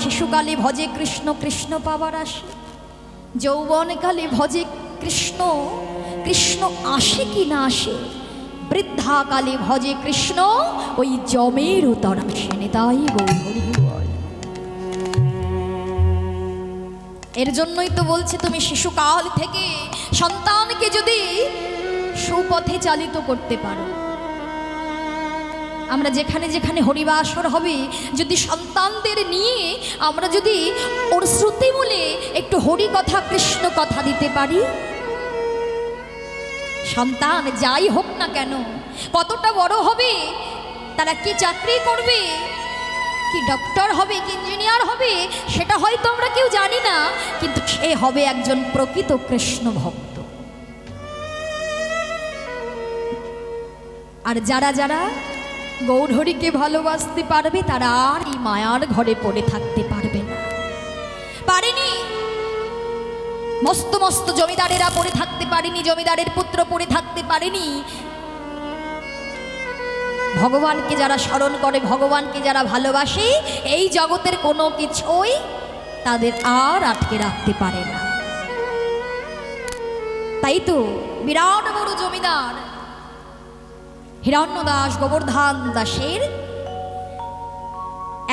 শিশুকালে ভজে কৃষ্ণ কৃষ্ণ পাবার আসে, যৌবনকালে ভজে কৃষ্ণ কৃষ্ণ আসে কি না আসে, বৃদ্ধাকালে ভজে কৃষ্ণ ওই জমের উতর আসে। তাই গৌরী বল। এর জন্যই তো বলছে তুমি শিশুকাল থেকে সন্তানকে যদি সুপথে চালিত করতে পারো, আমরা যেখানে যেখানে হরিবাসর হবে যদি সন্তানদের নিয়ে আমরা যদি ওর শ্রুতি মূলে একটু হরি কথা কৃষ্ণ কথা দিতে পারি, সন্তান যাই হোক না কেন, কতটা বড় হবে, তারা কি চাকরি করবে, কি ডক্টর হবে, কি ইঞ্জিনিয়ার হবে, সেটা হয়তো আমরা কেউ জানি না, কিন্তু সে হবে একজন প্রকৃত কৃষ্ণ ভক্ত। আর যারা যারা গৌরহরিকে ভালোবাসতে পারবে তারা আর এই মায়ার ঘরে পড়ে থাকতে পারবে না। পারেনি মস্ত মস্ত জমিদারেরা পড়ে থাকতে পারেনি, জমিদারের পুত্র পড়ে থাকতে পারেনি। ভগবানকে যারা স্মরণ করে, ভগবানকে যারা ভালোবাসে, এই জগতের কোনো কিছুই তাদের আর আটকে রাখতে পারে না। তাই তো বিরাট বড় জমিদার হিরণ্য দাস গোবর্ধন দাসের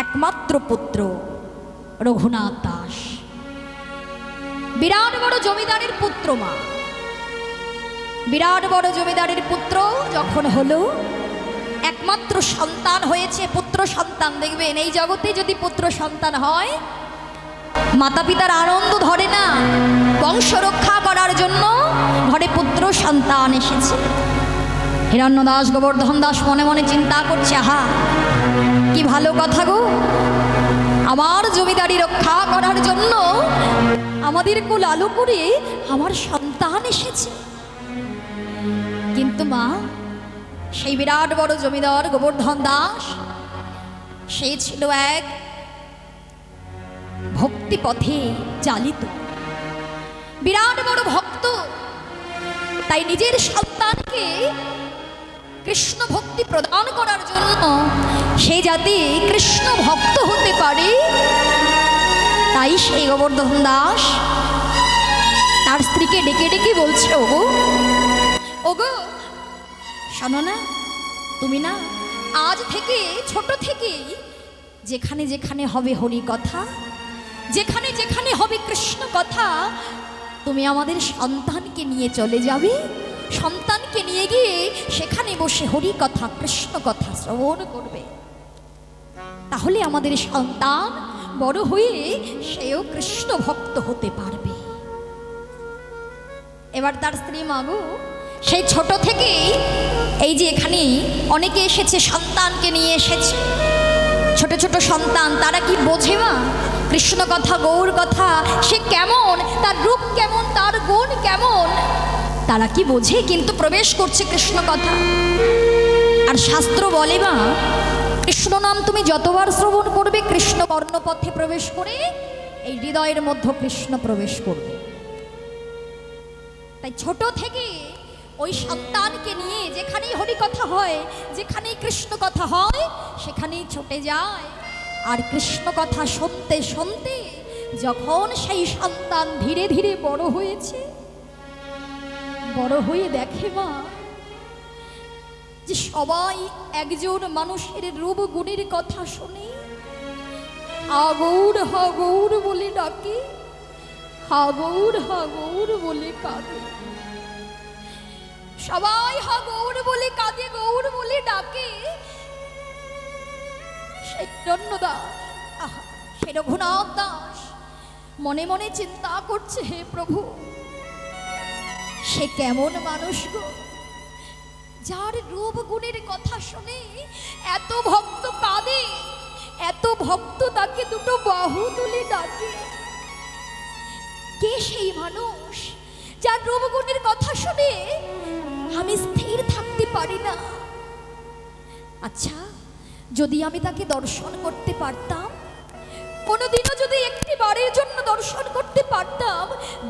একমাত্র পুত্র রঘুনাথ দাস, বিরাট বড় জমিদারের পুত্র। মা বিরাট বড় জমিদারের পুত্র যখন হলো, একমাত্র সন্তান হয়েছে, পুত্র সন্তান। দেখবেন এই জগতে যদি পুত্র সন্তান হয়, মাতা পিতার আনন্দ ধরে না, বংশ রক্ষা করার জন্য ঘরে পুত্র সন্তান এসেছে। হিরণ্য দাস গোবর্ধন দাস মনে মনে চিন্তা করছে, আহা কি ভালো কথা গো, আমার জমিদারি রক্ষা করার জন্য আমাদের কুল আলো করে আমার সন্তান এসেছে। কিন্তু মা, সেই বিরাট বড় জমিদার গোবর্ধন দাস, সে ছিল এক ভক্তি পথে চালিত বিরাট বড় ভক্ত। তাই নিজের সন্তানকে কৃষ্ণ ভক্তি প্রদান করার জন্য সে যাতে কৃষ্ণ ভক্ত হতে পারে, তাই সেই গোবর্ধন দাস তার স্ত্রীকে ডেকে ডেকে বলছে, ওগো ওগো শোনো না, তুমি না আজ থেকে ছোট থেকেই যেখানে যেখানে হবে হরি কথা, যেখানে যেখানে হবে কৃষ্ণ কথা, তুমি আমাদের সন্তানকে নিয়ে চলে যাবে, সন্তানকে নিয়ে গিয়ে সেখানে বসে হরি কথা কৃষ্ণ কথা শ্রবণ করবে। তাহলে আমাদের সন্তান বড় হয়ে সেও কৃষ্ণ ভক্ত হতে পারবে। এবার তার স্ত্রী মাগো সেই ছোট থেকেই এই যে এখানে অনেকে এসেছে, সন্তানকে নিয়ে এসেছে, ছোট ছোট সন্তান, তারা কি বোঝে মা কৃষ্ণ কথা গৌর কথা, সে কেমন, তার রূপ কেমন, তার গুণ কেমন, তারা কি বোঝে? কিন্তু প্রবেশ করছে কৃষ্ণ কথা। আর শাস্ত্র বলে মা, কৃষ্ণ নাম তুমি যতবার শ্রবণ করবে, কৃষ্ণ কর্ণপথে প্রবেশ করে এই হৃদয়ের মধ্যে কৃষ্ণ প্রবেশ করবে। তাই ছোট থেকে ওই সন্তানকে নিয়ে যেখানেই হরি কথা হয়, যেখানেই কৃষ্ণ কথা হয়, সেখানেই ছুটে যায়। আর কৃষ্ণ কথা শুনতে শুনতে যখন সেই সন্তান ধীরে ধীরে বড় হয়েছে, বড় হয়ে দেখে মা যে সবাই একজন মানুষের রূপ গুণের কথা শুনে আগৌর হাগৌর বলে ডাকে, হাগৌর হাগৌর বলে কাঁদে, সবাই হাগৌর বলে কাঁদে, গৌর বলে ডাকে। সেই হিরণ্য দাস, সে রঘুনাথ দাস মনে মনে চিন্তা করছে, হে প্রভু, সে কেমন মানুষ গো, যার রূপ গুণের কথা শুনে এত ভক্ত কাঁদে, এত ভক্ত তাকে দুটো বাহু তুলে ডাকে। কে সেই মানুষ যার রূপ গুণের কথা শুনে আমি স্থির থাকতে পারি না? আচ্ছা, যদি আমি তাকে দর্শন করতে পারতাম, কোনোদিনও যদি একটি বারের জন্য দর্শন করতে পারতাম,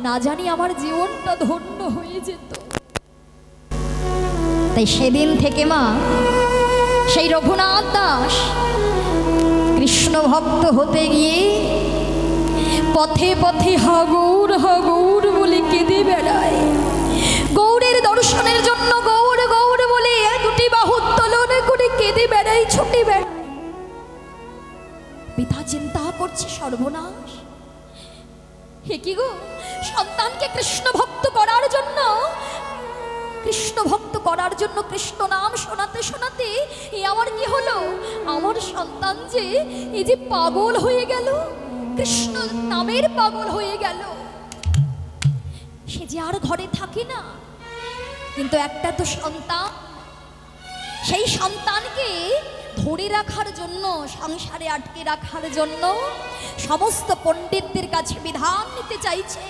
না জানি আমার জীবনটা ধন্য হয়ে যেত। তাই সেদিন থেকে মা সেই রঘুনাথ দাস কৃষ্ণ ভক্ত হতে গিয়ে পথে পথে হাগৌর হাগৌর বলে কেঁদে বেড়ায়। গৌরের দর্শনের জন্য গৌর গৌর বলে দুটি বাহু উত্তোলন করে কেঁদে বেড়ায়, ছুটে বেড়ায়। পিতা চিন্তা করছে সর্বনাশ, হে কি গো, সন্তানকে কৃষ্ণ ভক্ত করার জন্য কৃষ্ণ নাম শোনাতে শোনাতে এ আমার কি হলো? আমার সন্তান যে এই যে পাগল হয়ে গেল, কৃষ্ণ নামের পাগল হয়ে গেল। সে যে আর ঘরে থাকে না, কিন্তু একটা তো সন্তান, সেই সন্তানকে ধরে রাখার জন্য, সংসারে আটকে রাখার জন্য সমস্ত পণ্ডিতদের কাছে বিধান নিতে চাইছে।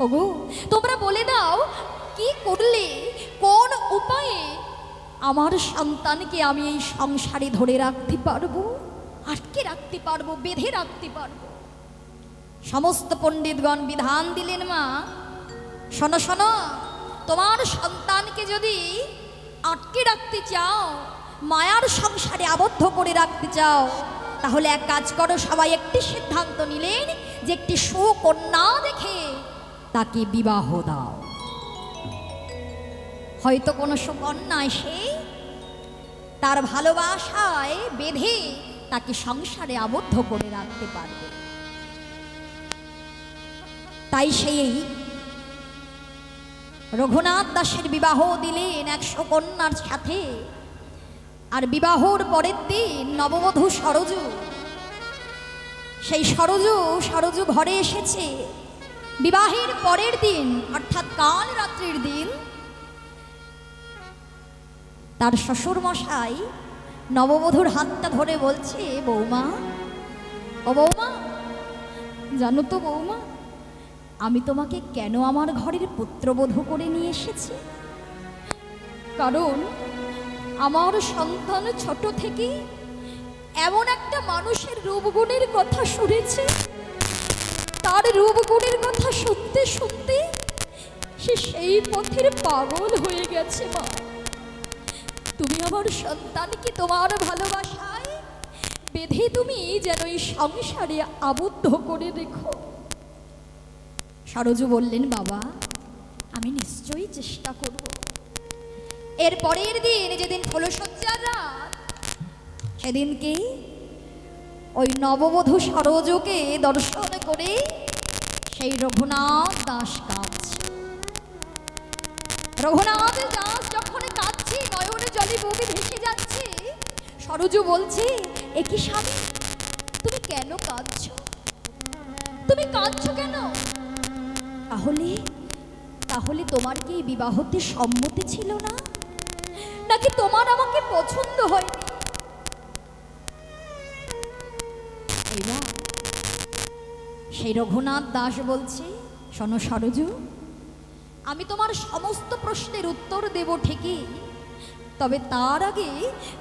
ওগো, তোমরা বলে দাও, কি করলে, কোন উপায়ে আমার সন্তানকে আমি এই সংসারে ধরে রাখতে পারবো, আটকে রাখতে পারবো, বেঁধে রাখতে পারবো? সমস্ত পণ্ডিতগণ বিধান দিলেন, মা শোনো শোনো, তোমার সন্তানকে যদি আটকে রাখতে চাও, মায়ার সংসারে আবদ্ধ করে রাখতে চাও, তাহলে এক কাজ করো। সবাই একটি সিদ্ধান্ত নিলেন যে একটি সুকন্যা দেখে তাকে বিবাহ দাও। হয়তো কোনো সুকন্যা এসে তার ভালোবাসায় বেঁধে তাকে সংসারে আবদ্ধ করে রাখতে পারবে। তাই সেই রঘুনাথ দাসের বিবাহ দিলেন এক সুকন্যার সাথে। আর বিবাহর পরের দিন নববধূ সরজু, সেই সরজু ঘরে এসেছে। বিবাহের পরের দিন অর্থাৎ কাল রাত্রির দিন তার শ্বশুর মশাই নববধূর হাতটা ধরে বলছে, বৌমা, ও বৌমা, জানো তো বৌমা, আমি তোমাকে কেন আমার ঘরের পুত্রবধূ করে নিয়ে এসেছি? কারণ আমার সন্তান ছোট থেকে এমন একটা মানুষের রূপগুণের কথা শুনেছে, তার রূপগুণের কথা শুনতে শুনতে সে সেই পথের পাগল হয়ে গেছে। মা, তুমি আমার সন্তানকে তোমার ভালোবাসায় বেঁধে তুমি যেন এই সংসারে আবদ্ধ করে রেখো। সরজু বললেন, বাবা, আমি নিশ্চয়ই চেষ্টা করব। এর পরের দিন, যেদিন ফুলশয্যার রাত, সেদিনকে ওই নববধূ সরজুকে দর্শন করে সেই রঘুনাথ দাস কাঁদছে। রঘুনাথ দাস যখন কাঁদছে, নয়নে জলে বুকে ভেসে যাচ্ছে, সরজু বলছে, এ কি স্বামী, তুমি কেন কাঁদছো? তুমি কাঁদছো কেন? তাহলে তোমার কি বিবাহতে সম্মতি ছিল না, নাকি তোমার আমাকে পছন্দ হয়নি? এবার সেই রঘুনাথ দাস বলছে, শোনো সরজু, আমি তোমার সমস্ত প্রশ্নের উত্তর দেব ঠিকই, তবে তার আগে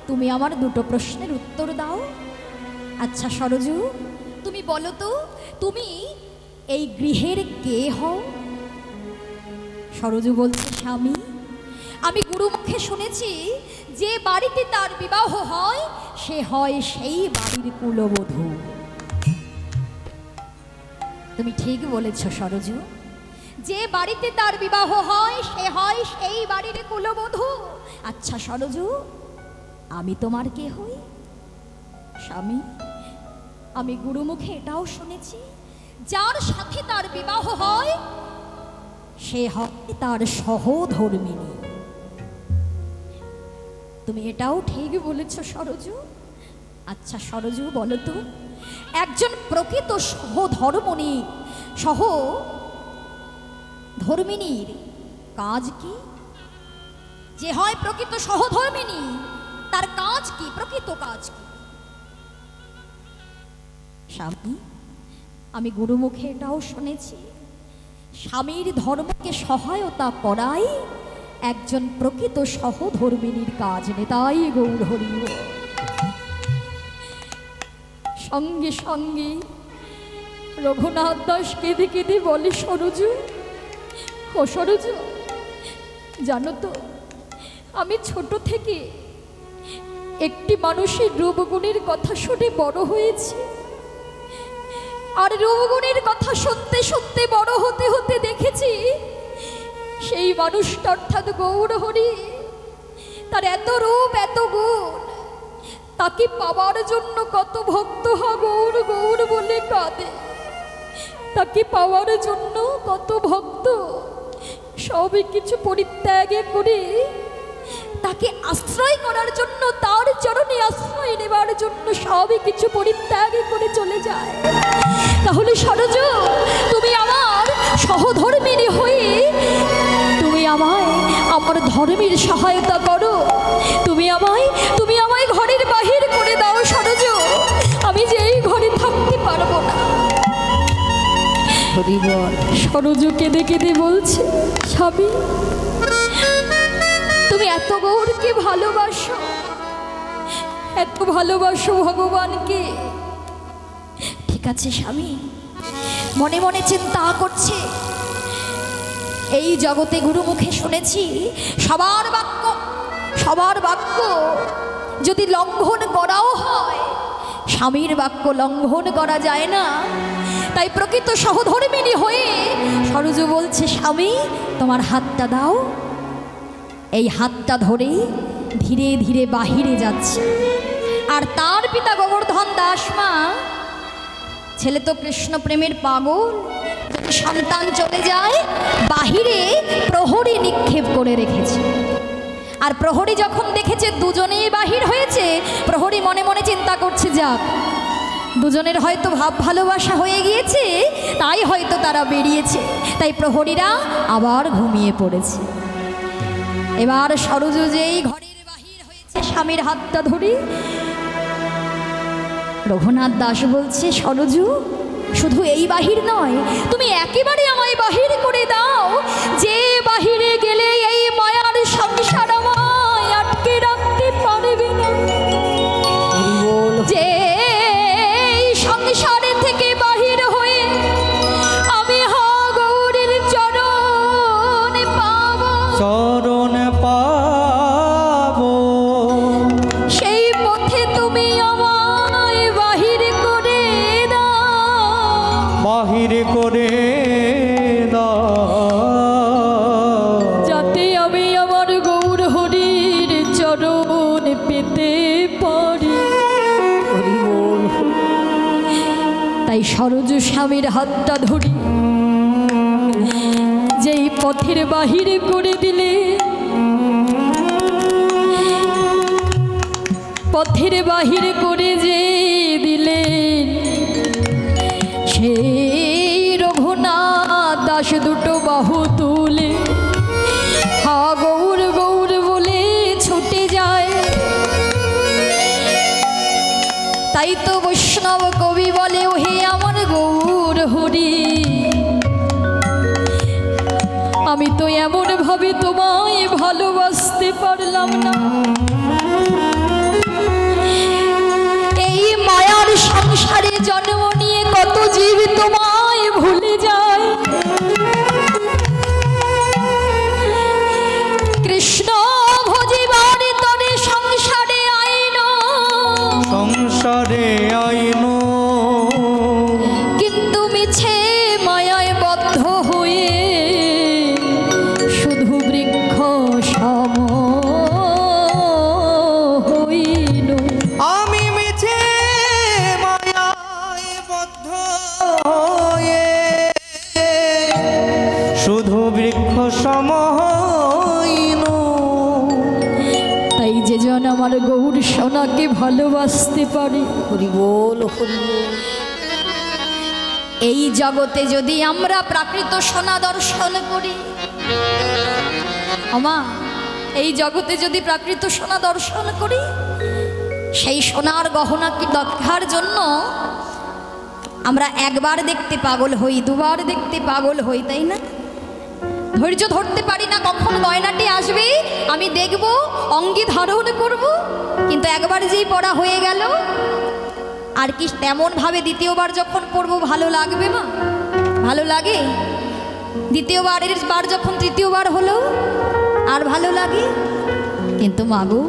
তুমি আমার দুটো প্রশ্নের উত্তর দাও। আচ্ছা সরজু, তুমি বলো তো, তুমি এই গৃহের কে হও? সরজু বলছে, স্বামী, আমি গুরুমুখে শুনেছি যে বাড়িতে তার বিবাহ হয় সে হয় সেই বাড়ির কুলবধূ। তুমি ঠিক বলেছ সরজু, যে বাড়িতে তার বিবাহ হয় সে হয় সেই বাড়ির কুলবধূ। আচ্ছা সরজু, আমি তোমার কে হই? স্বামী, আমি গুরুমুখে এটাও শুনেছি, যার সাথে তার বিবাহ হয় সে হয় তার সহধর্মিণী। তুমি এটাও ঠিক বলেছ সরজু। আচ্ছা সরজু, বলো তো, একজন প্রকৃত সহধর্মিণীর কাজ কি? যে হয় প্রকৃত সহধর্মিণী, তার কাজ কি, প্রকৃত কাজ কি? স্বামী, আমি গুরুমুখে এটাও শুনেছি, স্বামীর ধর্মকে সহায়তা করাই একজন প্রকৃত সহধর্মিণীর কাজ। নেতাই গৌর হরি। সঙ্গে সঙ্গে রঘুনাথ দাস কেঁদে কেঁদে বলে, সরজু, ও সরজু, জানো তো, আমি ছোট থেকে একটি মানুষের রূপগুণের কথা শুনে বড় হয়েছি। আর রূপগুণের কথা শুনতে শুনতে বড় হতে হতে দেখেছি সেই মানুষটা অর্থাৎ গৌর হরি, তার এত রূপ এত গুণ, তাকে পাওয়ার জন্য কত ভক্ত গৌর গৌর বলে কাঁদে। তাকে পাওয়ার জন্য কত ভক্ত সবই কিছু পরিত্যাগে করে তাকে আশ্রয় করার জন্য, তার চরণে আশ্রয় নেবার জন্য সবই কিছু পরিত্যাগ করে চলে যায়। তাহলে সরজ, তুমি আমার সহধর্মিণী হয়ে তুমি আমায় আমার ধর্মের সহায়তা করো। তুমি আমায় ঘরের বাহির করে দাও সরজ, আমি যে এই ঘরে থাকতে পারবো না। সরজ কেঁদে কেঁদে বলছে, স্বামী তুমি এত গৌরকে ভালোবাসো, এত ভালোবাসো ভগবানকে। ঠিক আছে স্বামী, মনে মনে চিন্তা করছে। এই জগতে গুরুমুখে শুনেছি সবার বাক্য যদি লঙ্ঘন করাও হয়, স্বামীর বাক্য লঙ্ঘন করা যায় না। তাই প্রকৃত সহধর্মিণী হয়ে সরজু বলছে, স্বামী তোমার হাতটা দাও। এই হাতটা ধরে ধীরে ধীরে বাহিরে যাচ্ছে। আর তার পিতা গোবর্ধন দাস মা, ছেলে তো কৃষ্ণ প্রেমের পাগল, সন্তান চলে যায় বাহিরে প্রহরী নিক্ষেপ করে রেখেছে। আর প্রহরী যখন দেখেছে দুজনেই বাহির হয়েছে, প্রহরী মনে মনে চিন্তা করছে, যাক দুজনের হয়তো ভাব ভালোবাসা হয়ে গিয়েছে, তাই হয়তো তারা বেরিয়েছে। তাই প্রহরীরা আবার ঘুমিয়ে পড়েছে। এবার সরজু যেই ঘরের বাহির হয়েছে স্বামীর হাতটা ধরে, রঘুনাথ দাস বলছে, সরজু শুধু এই বাহির নয়, তুমি একেবারে আমায় বাহির করে দাও, যে বাহিরে গেলে এই মায়ার সংসার আমায় আটকে রাখতে পারবে না। যে সংসারে থেকে বাহির হয়ে আমি গৌরীর চরণ পাবো, সেই পথে তুমি আমায় বাহির করে দাও, যাতে আমি আমার গৌর হরির চরণ পেতে পারি। তাই সরজ স্বামীর হাতটা ধরি যেই পথের বাহির করে দিলে, পথের বাহির করে যে দিলেন, সেই রঘুনাথ দাস দুটো বাহু তুলে হা গৌর গৌর বলে ছুটে যায়। তাই তো বৈষ্ণব কবি বলে, ওহে আমার গৌর হরি, আমি তো এমন ভাবে তোমায় ভালোবাসতে পারলাম না। এই মায়ার সংসারে জন্ম নিয়ে কত জীব তোমায় ভুলে যায়। কৃষ্ণ ভজিবার তরে সংসারে আইনো, কিন্তু মিছে মায়ায় বদ্ধ হয়ে শুধু বৃক্ষ সম হইল। আমি মিছে মায়ায় বদ্ধ হয়ে শুধু বৃক্ষ সম হইল। তাই যে জন আমার গৌর সোনাকে ভালোবাসতে পারে, হরি বল হরি বল। এই জগতে যদি আমরা প্রাকৃত সোনা দর্শন করি, আমা এই জগতে যদি প্রাকৃত সোনা দর্শন করি, সেই সোনার গহনা কি দেখার জন্য আমরা একবার দেখতে পাগল হই, দুবার দেখতে পাগল হই, তাই না? ধৈর্য ধরতে পারি না কখন গয়নাটি আসবে, আমি দেখব, অঙ্গে ধারণ করব, কিন্তু একবার যেই পড়া হয়ে গেল আর কি তেমনভাবে দ্বিতীয়বার যখন পড়ব ভালো লাগবে মা? ভালো লাগে? দ্বিতীয়বারের বার যখন তৃতীয়বার হলো আর ভালো লাগে? কিন্তু মাগো,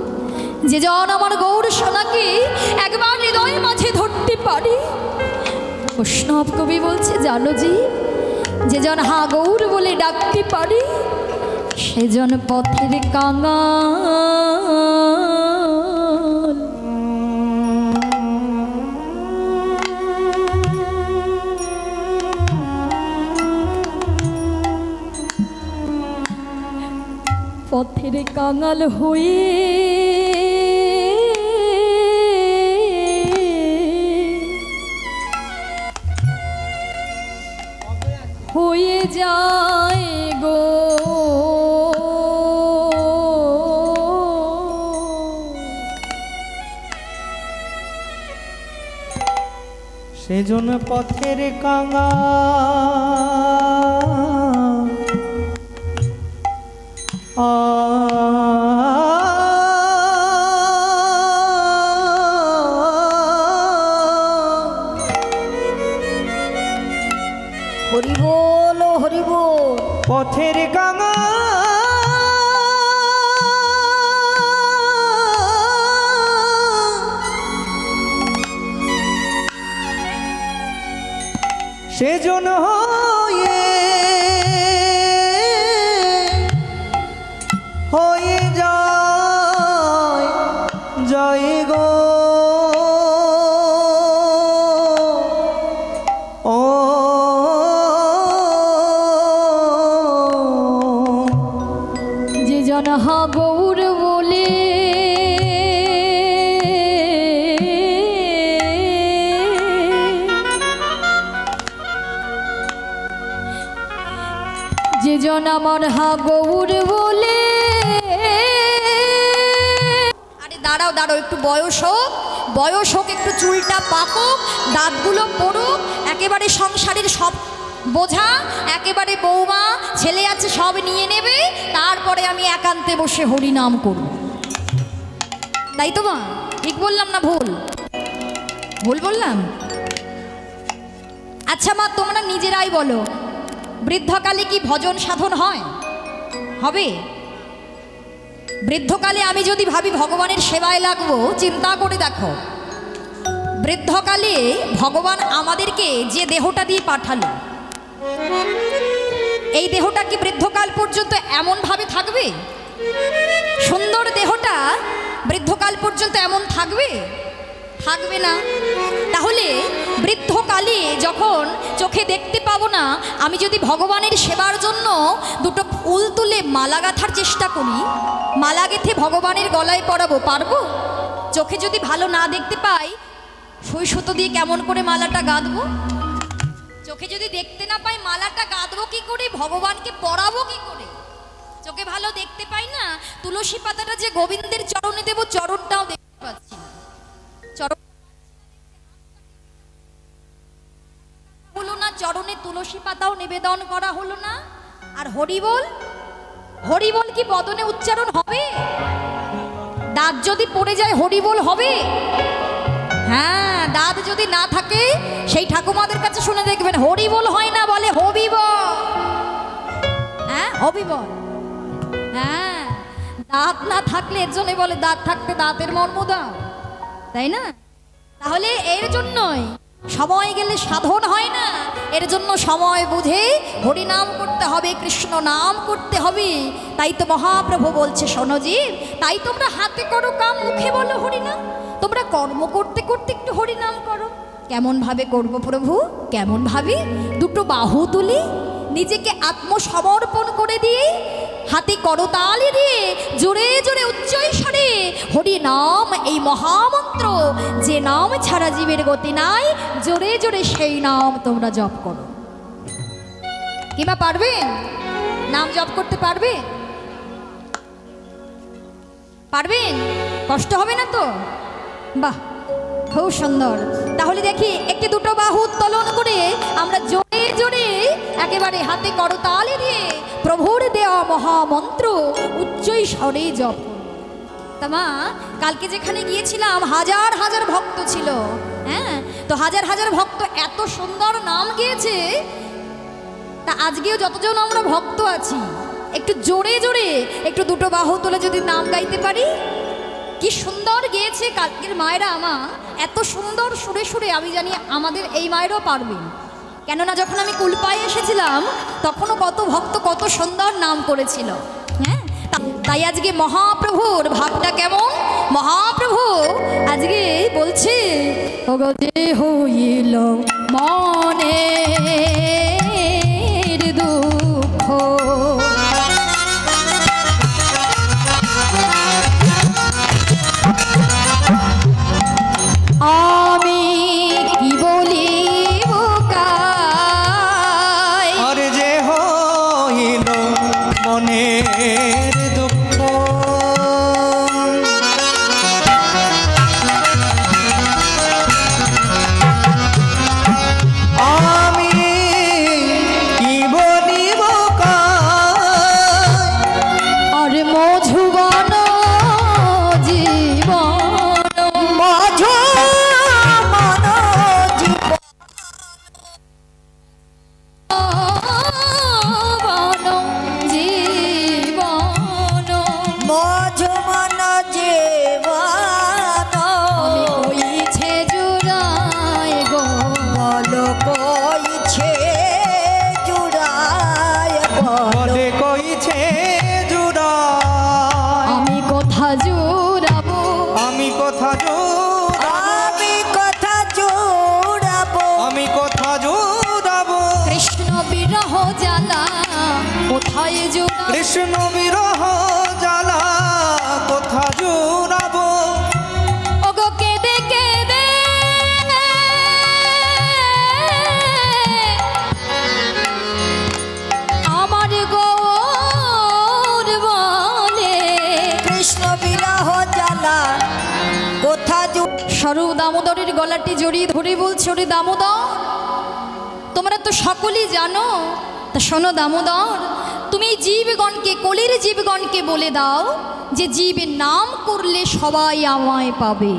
যে জন আমার গৌর সোনাকে একবার হৃদয়ের মাঝে ধরতে পারে, বৈষ্ণব কবি বলছে, জানো জি, যে জন হা গৌর বলে ডাকতে পারে সেজন পথের কাঙাল। পথের কাঙাল হয়ে হয়ে যায় গো সেজন পথের কাঙাল। হরি বল হরি বল। পথের কাঙাল সেজন হয়ে হয়ে যায় জয় গো ও যে জন হা গৌর বলে যে জন আমার হা গৌর বলে। আরে দাঁড়াও দাঁড়াও, একটু বয়স হোক, একটু চুলটা পাকুক, দাঁতগুলো পড়ুক, একেবারে সংসারের সব বোঝা একেবারে বৌমা ছেলে আছে সব নিয়ে নেবে, তারপরে আমি একান্তে বসে হরি নাম করব। তাই তো মা? ঠিক বললাম না ভুল? ভুল বললাম? আচ্ছা মা, তোমরা নিজেরাই বলো, বৃদ্ধকালে কি ভজন সাধন হয়? হবে? বৃদ্ধকালে আমি যদি ভাবি ভগবানের সেবায় লাগবো, চিন্তা করে দেখো, বৃদ্ধকালে ভগবান আমাদেরকে যে দেহটা দিয়ে পাঠালো, এই দেহটা কি বৃদ্ধকাল পর্যন্ত এমনভাবে থাকবে? সুন্দর দেহটা বৃদ্ধকাল পর্যন্ত এমন থাকবে? থাকবে না। তাহলে বৃদ্ধকালে যখন চোখে দেখতে পাবো না, আমি যদি ভগবানের সেবার জন্য দুটো ফুল তুলে মালা গাঁথার চেষ্টা করি, মালা গেঁথে ভগবানের গলায় পরাবো, পারবো? চোখে যদি ভালো না দেখতে পাই, সুই সুতো দিয়ে কেমন করে মালাটা গাঁথবো? চোখে যদি দেখতে না পাই, মালাটা গাঁথবো কি করে, ভগবানকে পরাবো কি করে? চোখে ভালো দেখতে পাই না। তুলসী পাতাটা যে গোবিন্দের চরণে দেবো, চরণটাও দেখতে পাচ্ছি না, চরণ হলো না, চরণে তুলসী পাতাও নিবেদন করা হলো না। আর হরিবল, হরিবল কি বদনে উচ্চারণ হবে? দাঁত যদি পড়ে যায় হরিবল হবে? হ্যাঁ, দাঁত যদি না থাকে, সেই ঠাকুমাদের কাছে শুনে দেখবেন হরিবল হয় না, বলে হবিবল। হ্যাঁ, হবিবল। হ্যাঁ, দাঁত না থাকলে এর জন্য বলে দাঁত থাকতে দাঁতের মর্ম দাও, তাই না? তাহলে এর জন্যই সময় গেলে সাধন হয় না, এর জন্য সময় বুঝে হরিনাম করতে হবে, কৃষ্ণ নাম করতে হবে। তাই তো মহাপ্রভু বলছে, শোনো জীব, তাই তোমরা হাতে করো কাম, মুখে বলো হরিনাম। তোমরা কর্ম করতে করতে একটু হরিনাম করো। কেমন ভাবে করব প্রভু? কেমন ভাবে? দুটো বাহু তুলি, নিজেকে আত্মসমর্পণ করে দিয়ে, হাতে করতালি দিয়ে, জোরে জোরে উচ্চৈঃস্বরে হরি নাম, এই মহামন্ত্র, যে নাম ছাড়া জীবের গতি নাই, জোরে জোরে সেই নাম তোমরা জপ করো। কিংবা পারবেন? নাম জপ করতে পারবে? পারবেন? কষ্ট হবে না তো? বাহ, খুব সুন্দর। তাহলে দেখি একটি দুটো বাহু উত্তোলন করে আমরা জোরে জোরে একেবারে হাতে করতালি দিয়ে প্রভুর দেওয়া মহামন্ত্র উচ্চৈঃস্বরে জপ করব। তা মা, কালকে যেখানে গিয়েছিলাম হাজার হাজার ভক্ত ছিল। হ্যাঁ, তো হাজার হাজার ভক্ত এত সুন্দর নাম গেয়েছে। তা আজকেও যতজন আমরা ভক্ত আছি, একটু জোরে জোরে একটু দুটো বাহু তুলে যদি নাম গাইতে পারি, কি সুন্দর গেয়েছে কালকের মায়েরা। আমার এত সুন্দর সুরে সুরে আমি জানি আমাদের এই মায়েরও পারবেন। কেননা যখন আমি কুলপায়ে এসেছিলাম তখনও কত ভক্ত কত সুন্দর নাম করেছিল। হ্যাঁ, তাই আজকে মহাপ্রভুর ভাবটা কেমন, মহাপ্রভু আজকে বলছে ওগো যে হইল মনের দুঃখ আমি কি বলিব কাই, আর যে হইল মনের দুঃখ আমি কি বলিব আর মধুবন জীবন জীবন মধুমন জীবন আমি কইছে জুড়ায় গো বলো কইছে জুড়ায় বলে কইছে জুড়াই আমি কথা জুড়াবো আমি কথা আমি কথা জুড়াবো আমি কথা জুড়াবো কৃষ্ণ বিরহ জ্বালা কোথায় জুড়াবো, কৃষ্ণ বিরহ জ্বালা কথা জুড়াবো ওগো কেঁদে কেঁদে আমার গৌর বলে কৃষ্ণ বিরহ জ্বালা কোথা স্বরূপ দামোদরের গলাটি জড়িয়ে ধরে বলছে ওরে দামোদর, তোমরা তো সকলেই জানো, তা শোনো দামোদর, তুমি জীবগণকে কলির জীবগণকে বলে দাও যে জীবের নাম করলে সবাই আমায় পাবে।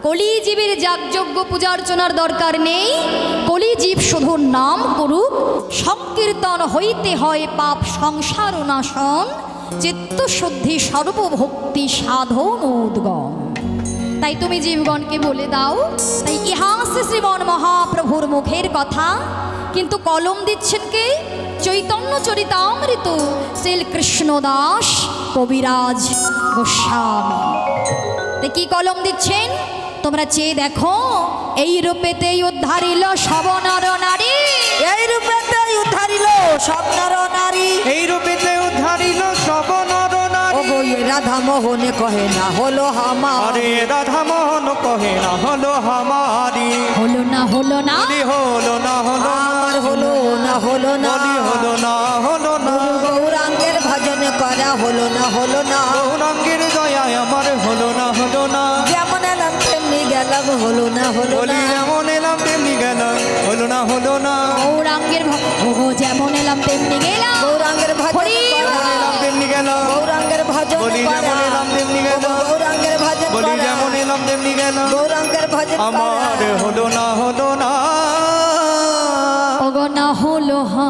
কলি জীবের যাগযজ্ঞ পূজা অর্চনার দরকার নেই, কলি জীব শুধু নাম করুক, সংকীর্তন হইতে হয় পাপ সংসার নাশন, চিত্তশুদ্ধি সর্বভক্তি সাধন উদ্গম। তাই তুমি জীবগণকে বলে দাও। তাই ইহাস শ্রীমন মহাপ্রভুর মুখের কথা, কিন্তু কলম দিচ্ছেন কে? চৈতন্য চরিতামৃত শ্রীকৃষ্ণ দাস কবিরাজ গোস্বামী। তাই কি কলম দিচ্ছেন তোমরা চেয়ে দেখো, এই রূপেতেই উদ্ধারিল সব নর নারী, এই রূপেতে উদ্ধারিল সব নর নারী, এই রূপেতে উদ্ধারিল সব নর নারী ওগো এ রাধা মোহনে কহে না হলো আমার, আরে রাধা মোহন কহে না হলো হামারি হলো না হলো না বলি হলো না হলো আমার হলো না হলো না, বলি হলো না হলো না গৌরাঙ্গের ভজন করা হলো না হলো না, গৌরাঙ্গের দয়ায় আমার হলো না হলো না যেমন এলাম তেমনি গেলাম হলো না হলো বলি না, যেমন এলাম তেমনি গেলাম হলো না হলো না গৌরাঙ্গের ওগো যেমন এলাম তেমনি গেলাম, গৌরাঙ্গের ভজন হরি করা, যেমন এলাম তেমনি গেলাম গৌরাঙ্গের ভজন বলি করা, যেমন এলাম তেমনি গেলাম, গৌরাঙ্গের ভজন বলি করা, যেমন এলাম তেমনি গেলাম গৌরাঙ্গের ভজন আমার করা, হলো না হলো না ওগো না হলো হা